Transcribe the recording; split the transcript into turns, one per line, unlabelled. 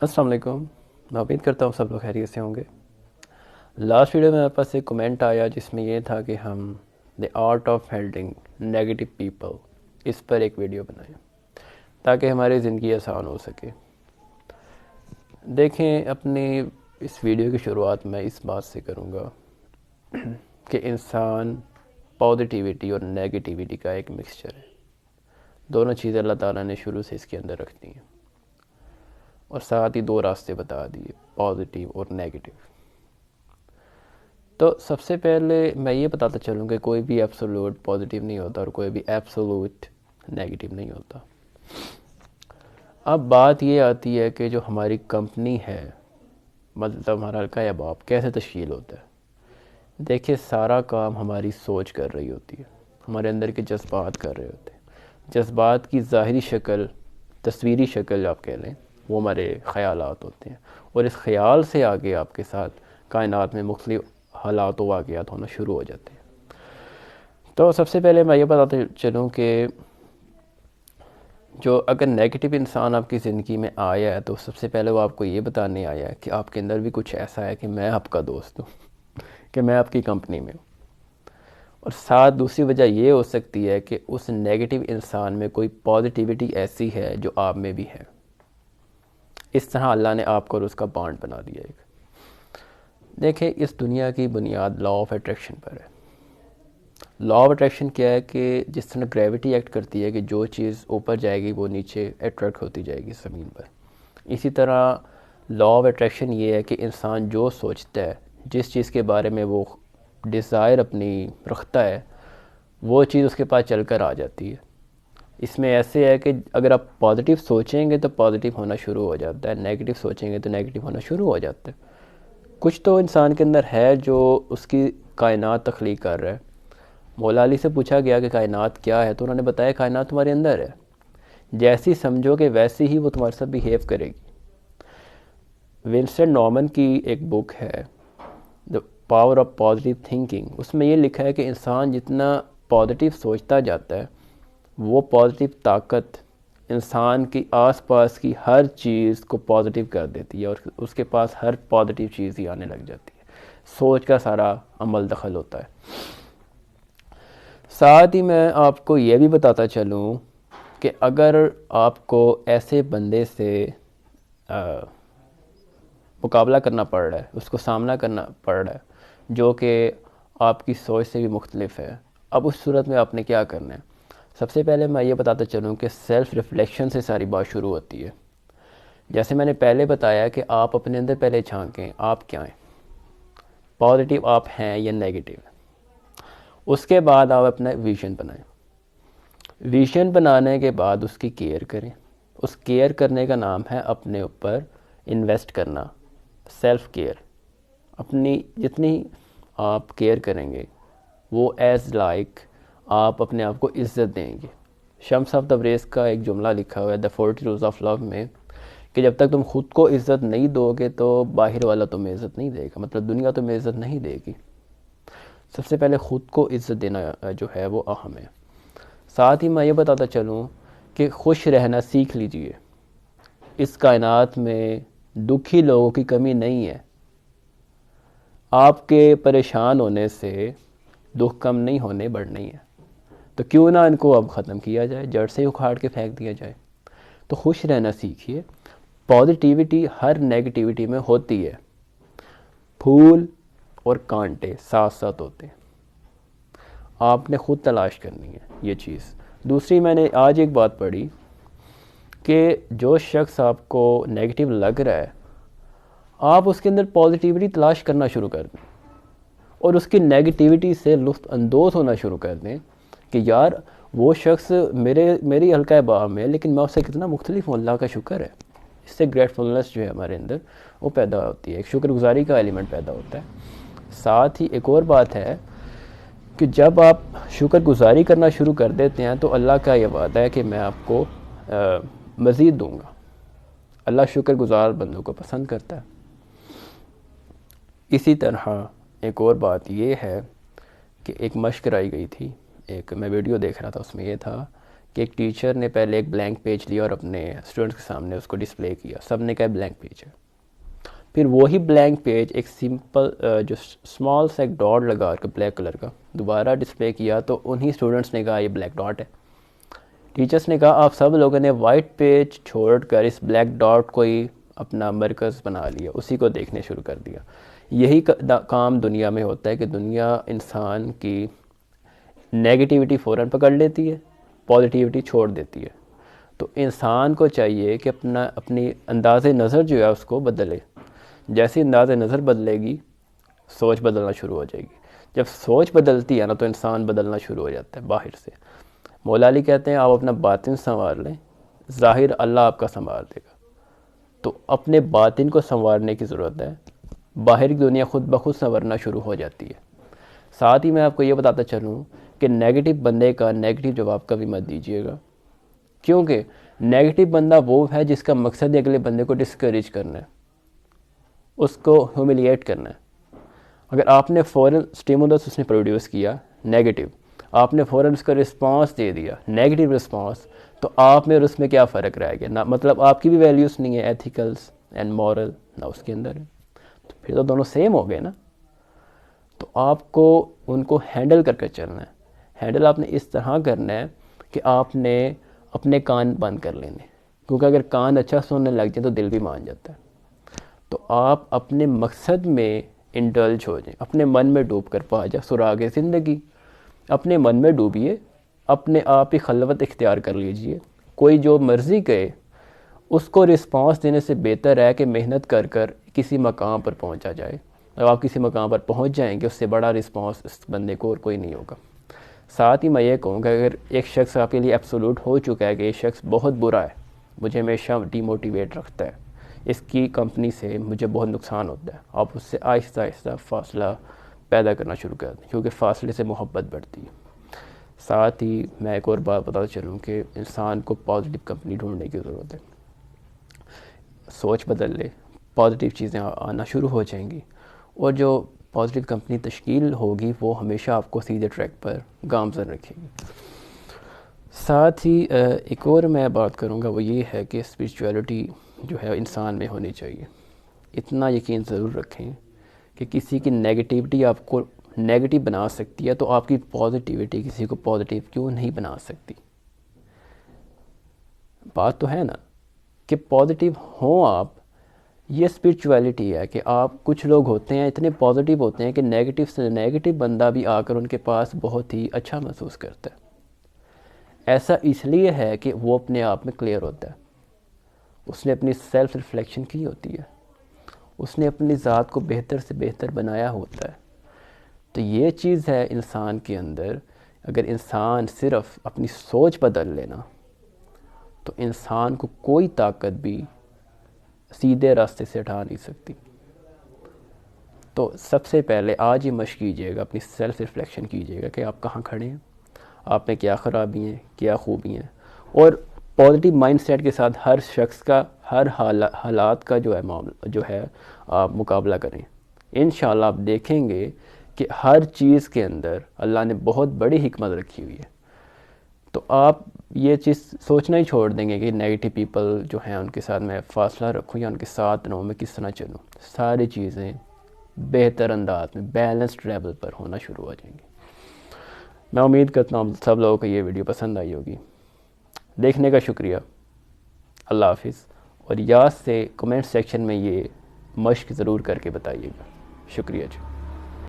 السلام علیکم. میں امید کرتا ہوں سب لوگ خیریت سے ہوں گے. لاسٹ ویڈیو میں میرے پاس ایک کمنٹ آیا جس میں یہ تھا کہ ہم the art of handling negative people اس پر ایک ویڈیو بنائیں تاکہ ہماری زندگی آسان ہو سکے. دیکھیں، اپنی اس ویڈیو کی شروعات میں اس بات سے کروں گا کہ انسان پازیٹیوٹی اور نیگیٹیوٹی کا ایک مکسچر ہے. دونوں چیزیں اللہ تعالیٰ نے شروع سے اس کے اندر رکھ دی ہیں اور ساتھ ہی دو راستے بتا دیے، پازیٹیو اور نیگیٹیو. تو سب سے پہلے میں یہ بتاتا چلوں کہ کوئی بھی ایبسولوٹ پازیٹیو نہیں ہوتا اور کوئی بھی ایبسولوٹ نیگیٹیو نہیں ہوتا. اب بات یہ آتی ہے کہ جو ہماری کمپنی ہے، مطلب ہمارا حلقہ احباب کیسے تشکیل ہوتا ہے. دیکھیں، سارا کام ہماری سوچ کر رہی ہوتی ہے، ہمارے اندر کے جذبات کر رہے ہوتے ہیں. جذبات کی ظاہری شکل، تصویری شکل آپ کہہ لیں، وہ ہمارے خیالات ہوتے ہیں، اور اس خیال سے آگے آپ کے ساتھ کائنات میں مختلف حالات و واقعات ہونا شروع ہو جاتے ہیں. تو سب سے پہلے میں یہ بتاتے چلوں کہ جو اگر نیگیٹو انسان آپ کی زندگی میں آیا ہے تو سب سے پہلے وہ آپ کو یہ بتانے آیا ہے کہ آپ کے اندر بھی کچھ ایسا ہے کہ میں آپ کا دوست ہوں کہ میں آپ کی کمپنی میں ہوں. اور ساتھ دوسری وجہ یہ ہو سکتی ہے کہ اس نیگیٹو انسان میں کوئی پازیٹیوٹی ایسی ہے جو آپ میں بھی ہے. اس طرح اللہ نے آپ کو اور اس کا بانڈ بنا دیا ایک. دیکھیں، اس دنیا کی بنیاد لا آف اٹریکشن پر ہے. لا آف اٹریکشن کیا ہے کہ جس طرح گریوٹی ایکٹ کرتی ہے کہ جو چیز اوپر جائے گی وہ نیچے اٹریکٹ ہوتی جائے گی زمین پر، اسی طرح لا آف اٹریکشن یہ ہے کہ انسان جو سوچتا ہے، جس چیز کے بارے میں وہ ڈیزائر اپنی رکھتا ہے، وہ چیز اس کے پاس چل کر آ جاتی ہے. اس میں ایسے ہے کہ اگر آپ پازیٹیو سوچیں گے تو پازیٹیو ہونا شروع ہو جاتا ہے، نیگیٹیو سوچیں گے تو نیگیٹیو ہونا شروع ہو جاتا ہے. کچھ تو انسان کے اندر ہے جو اس کی کائنات تخلیق کر رہا ہے. مولا علی سے پوچھا گیا کہ کائنات کیا ہے تو انہوں نے بتایا کائنات تمہارے اندر ہے، جیسی سمجھو کہ ویسی ہی وہ تمہارے ساتھ بیہیو کرے گی. ونسٹن نارمن کی ایک بک ہے the power of positive thinking, اس میں یہ لکھا ہے کہ انسان جتنا پازیٹیو سوچتا جاتا ہے وہ پازیٹیو طاقت انسان کی آس پاس کی ہر چیز کو پازیٹیو کر دیتی ہے اور اس کے پاس ہر پازیٹیو چیز ہی آنے لگ جاتی ہے. سوچ کا سارا عمل دخل ہوتا ہے. ساتھ ہی میں آپ کو یہ بھی بتاتا چلوں کہ اگر آپ کو ایسے بندے سے مقابلہ کرنا پڑ رہا ہے، اس کو سامنا کرنا پڑ رہا ہے جو کہ آپ کی سوچ سے بھی مختلف ہے، اب اس صورت میں آپ نے کیا کرنا ہے. سب سے پہلے میں یہ بتاتا چلوں کہ سیلف ریفلیکشن سے ساری بات شروع ہوتی ہے. جیسے میں نے پہلے بتایا کہ آپ اپنے اندر پہلے جھانکیں آپ کیا ہیں، پازیٹیو آپ ہیں یا نیگیٹو. اس کے بعد آپ اپنا ویژن بنائیں. ویژن بنانے کے بعد اس کی کیئر کریں. اس کیئر کرنے کا نام ہے اپنے اوپر انویسٹ کرنا، سیلف کیئر. اپنی جتنی آپ کیئر کریں گے وہ ایز لائک آپ اپنے آپ کو عزت دیں گے. شمس آف تبریز کا ایک جملہ لکھا ہوا ہے دا 40 رولز آف لو میں کہ جب تک تم خود کو عزت نہیں دو گے تو باہر والا تمہیں عزت نہیں دے گا، مطلب دنیا تمہیں عزت نہیں دے گی. سب سے پہلے خود کو عزت دینا جو ہے وہ اہم ہے. ساتھ ہی میں یہ بتاتا چلوں کہ خوش رہنا سیکھ لیجئے. اس کائنات میں دکھی لوگوں کی کمی نہیں ہے. آپ کے پریشان ہونے سے دکھ کم نہیں ہونے بڑھنے ہی ہے، تو کیوں نہ ان کو اب ختم کیا جائے، جڑ سے اکھاڑ کے پھینک دیا جائے. تو خوش رہنا سیکھیے. پازیٹیوٹی ہر نیگیٹیوٹی میں ہوتی ہے. پھول اور کانٹے ساتھ ساتھ ہوتے ہیں، آپ نے خود تلاش کرنی ہے یہ چیز. دوسری میں نے آج ایک بات پڑھی کہ جو شخص آپ کو نیگیٹو لگ رہا ہے آپ اس کے اندر پازیٹیوٹی تلاش کرنا شروع کر دیں اور اس کی نیگیٹیوٹی سے لطف اندوز ہونا شروع کر دیں کہ یار وہ شخص میری حلقہ باب میں، لیکن میں اس سے کتنا مختلف ہوں، اللہ کا شکر ہے. اس سے گریٹفلنس جو ہے ہمارے اندر وہ پیدا ہوتی ہے، ایک شکر گزاری کا ایلیمنٹ پیدا ہوتا ہے. ساتھ ہی ایک اور بات ہے کہ جب آپ شکر گزاری کرنا شروع کر دیتے ہیں تو اللہ کا یہ وعدہ ہے کہ میں آپ کو مزید دوں گا. اللہ شکر گزار بندوں کو پسند کرتا ہے. اسی طرح ایک اور بات یہ ہے کہ ایک مشق کرائی گئی تھی، ایک میں ویڈیو دیکھ رہا تھا، اس میں یہ تھا کہ ایک ٹیچر نے پہلے ایک بلینک پیج لیا اور اپنے اسٹوڈنٹس کے سامنے اس کو ڈسپلے کیا، سب نے کہا بلینک پیج ہے. پھر وہی بلینک پیج ایک سمپل جو اسمال سا ایک ڈاٹ لگا کر بلیک کلر کا دوبارہ ڈسپلے کیا تو انہی اسٹوڈنٹس نے کہا یہ بلیک ڈاٹ ہے. ٹیچرس نے کہا آپ سب لوگوں نے وائٹ پیج چھوڑ کر اس بلیک ڈاٹ کو ہی اپنا مرکز بنا لیا، اسی کو دیکھنے شروع کر دیا. یہی کام دنیا میں ہوتا ہے کہ دنیا انسان کی نیگیٹیوٹی فوراً پکڑ لیتی ہے، پازیٹیوٹی چھوڑ دیتی ہے. تو انسان کو چاہیے کہ اپنی انداز نظر جو ہے اس کو بدلے. جیسی انداز نظر بدلے گی سوچ بدلنا شروع ہو جائے گی. جب سوچ بدلتی ہے نا تو انسان بدلنا شروع ہو جاتا ہے باہر سے. مولا علی کہتے ہیں آپ اپنا باطن سنوار لیں، ظاہر اللہ آپ کا سنوار دے گا. تو اپنے باطن کو سنوارنے کی ضرورت ہے، باہر کی دنیا خود بخود سنورنا شروع ہو جاتی ہے. ساتھ ہی میں آپ کو یہ بتاتا چلوں کہ نیگیٹو بندے کا نیگیٹو جواب کبھی مت دیجیے گا، کیونکہ نیگیٹو بندہ وہ ہے جس کا مقصد اگلے بندے کو ڈسکریج کرنا ہے، اس کو ہیوملیٹ کرنا ہے. اگر آپ نے فوراً اسٹیمولس اس نے پروڈیوس کیا نیگیٹو، آپ نے فوراً اس کا رسپانس دے دیا نیگیٹو رسپانس، تو آپ میں اور اس میں کیا فرق رہ گیا؟ نہ مطلب آپ کی بھی ویلیوز نہیں ہے ایتھیکلس اینڈ مورل، نہ اس کے اندر ہے، تو پھر تو دونوں سیم ہو گئے نا. تو آپ کو ان کو ہینڈل کر کے چلنا ہے. ہینڈل آپ نے اس طرح کرنا ہے کہ آپ نے اپنے کان بند کر لینے، کیونکہ اگر کان اچھا سننے لگ جائے تو دل بھی مان جاتا ہے. تو آپ اپنے مقصد میں انڈلج ہو جائیں، اپنے من میں ڈوب کر پا جائیں سراغ زندگی. اپنے من میں ڈوبیے، اپنے آپ ہی خلوت اختیار کر لیجئے. کوئی جو مرضی کہے اس کو رسپانس دینے سے بہتر ہے کہ محنت کر کر کسی مقام پر پہنچا جائے. جب آپ کسی مقام پر پہنچ جائیں گے اس سے بڑا رسپانس اس بندے کو اور کوئی نہیں ہوگا. ساتھ ہی میں یہ کہوں کہ اگر ایک شخص آپ کے لیے ایبسولوٹ ہو چکا ہے کہ یہ شخص بہت برا ہے، مجھے ہمیشہ ڈی موٹیویٹ رکھتا ہے، اس کی کمپنی سے مجھے بہت نقصان ہوتا ہے، آپ اس سے آہستہ آہستہ فاصلہ پیدا کرنا شروع کر دیں، کیونکہ فاصلے سے محبت بڑھتی ہے. ساتھ ہی میں ایک اور بات بتاتا چلوں کہ انسان کو پازیٹیو کمپنی ڈھونڈنے کی ضرورت ہے. سوچ بدل لے، پازیٹیو چیزیں آنا شروع ہو جائیں گی، اور جو پازیٹیو کمپنی تشکیل ہوگی وہ ہمیشہ آپ کو سیدھے ٹریک پر گامزن رکھے گی. ساتھ ہی ایک اور میں بات کروں گا وہ یہ ہے کہ اسپریچولیٹی جو ہے انسان میں ہونی چاہیے. اتنا یقین ضرور رکھیں کہ کسی کی نیگیٹیوٹی آپ کو نیگیٹو بنا سکتی ہے تو آپ کی پازیٹیوٹی کسی کو پازیٹیو کیوں نہیں بنا سکتی؟ بات تو ہے نا کہ پازیٹیو ہوں آپ. یہ اسپریچولیٹی ہے کہ آپ کچھ لوگ ہوتے ہیں اتنے پازیٹیو ہوتے ہیں کہ نیگیٹو سے نیگیٹو بندہ بھی آ کر ان کے پاس بہت ہی اچھا محسوس کرتا ہے. ایسا اس لیے ہے کہ وہ اپنے آپ میں کلیئر ہوتا ہے، اس نے اپنی سیلف ریفلیکشن کی ہوتی ہے، اس نے اپنی ذات کو بہتر سے بہتر بنایا ہوتا ہے. تو یہ چیز ہے انسان کے اندر. اگر انسان صرف اپنی سوچ بدل لینا تو انسان کو کوئی طاقت بھی سیدھے راستے سے ہٹا نہیں سکتی. تو سب سے پہلے آج ہی مشق کیجیے گا، اپنی سیلف ریفلیکشن کیجیے گا کہ آپ کہاں کھڑے ہیں، آپ میں کیا خرابی ہیں، کیا خوبی ہیں. اور پازیٹیو مائنڈ سیٹ کے ساتھ ہر شخص کا ہر حالات کا جو ہے معاملہ جو ہے آپ مقابلہ کریں. انشاءاللہ آپ دیکھیں گے کہ ہر چیز کے اندر اللہ نے بہت بڑی حکمت رکھی ہوئی ہے. تو آپ یہ چیز سوچنا ہی چھوڑ دیں گے کہ نیگیٹو پیپل جو ہیں ان کے ساتھ میں فاصلہ رکھوں یا ان کے ساتھ رہوں، میں کس طرح چلوں. ساری چیزیں بہتر انداز میں بیلنسڈ لیول پر ہونا شروع ہو جائیں گی. میں امید کرتا ہوں سب لوگوں کو یہ ویڈیو پسند آئی ہوگی. دیکھنے کا شکریہ. اللہ حافظ. اور یاد سے کمنٹ سیکشن میں یہ مشق ضرور کر کے بتائیے گا. شکریہ جی.